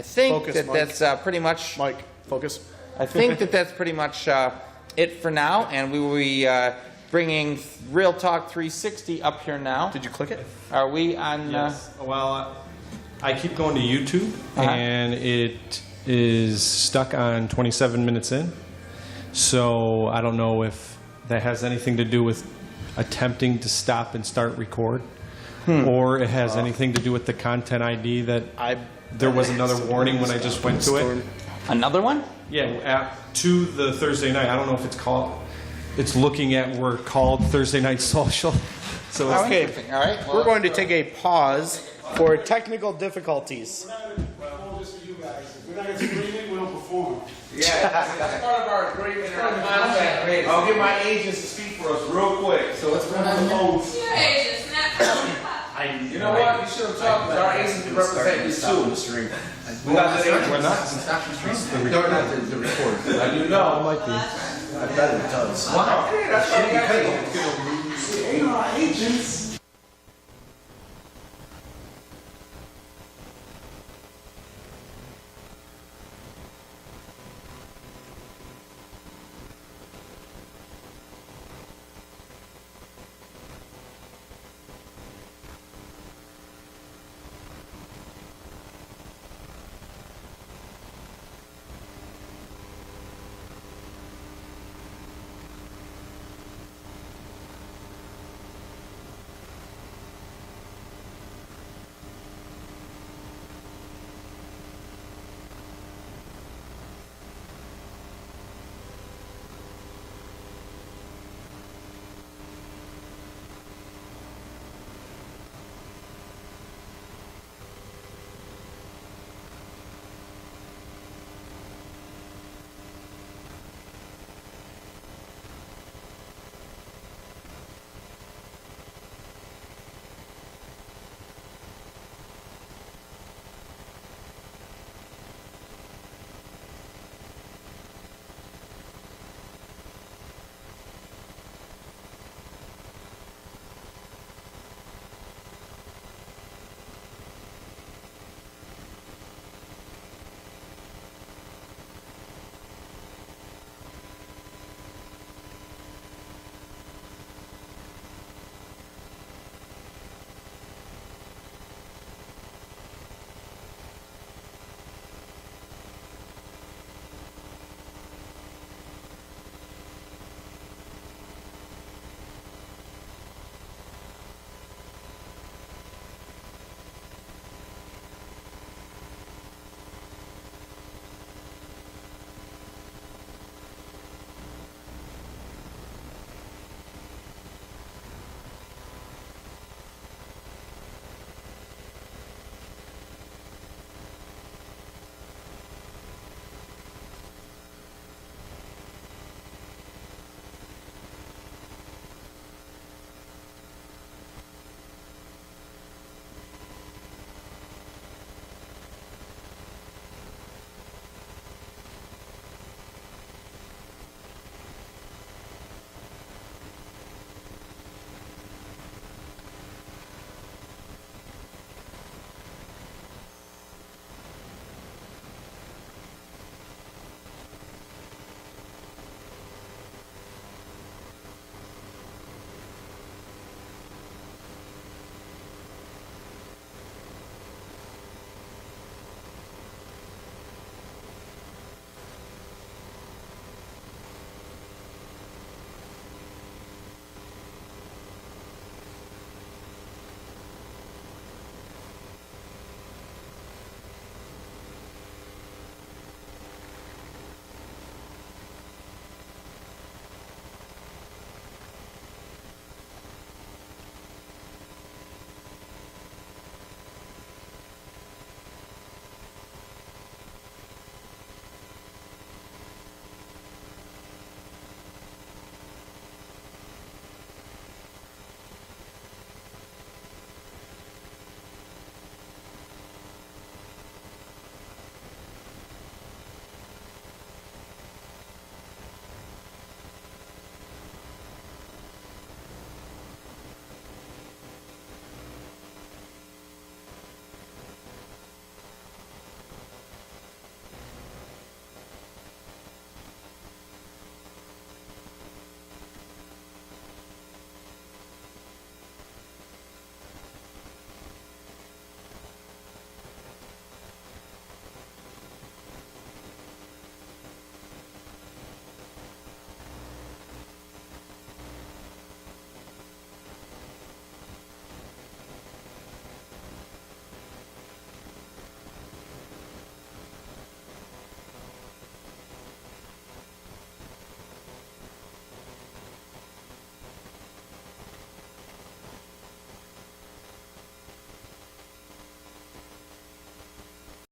think Focus, Mike. that's pretty much. Mike, focus. I think that's pretty much it for now, and we will be bringing Real Talk 360 up here now. Did you click it? Are we on? Yes. Well, I keep going to YouTube, and it is stuck on 27 minutes in. So I don't know if that has anything to do with attempting to stop and start record, or it has anything to do with the content ID that there was another warning when I just went to it. Another one? Yeah, to the Thursday night. I don't know if it's called. It's looking at we're called Thursday Night Social. So it's, Okay. Interesting. All right. We're going to take a pause for technical difficulties. We're not going to agreement, we don't perform. Yeah, that's part of our agreement and our contract. I'll get my agents to speak for us real quick. So what's going on? Your agents, not You know what? You should have talked to our agents to represent you too. We got the agents. we're not. The record. I do know. Might be. I bet it does. Okay, that's what we got. Ain't our agents.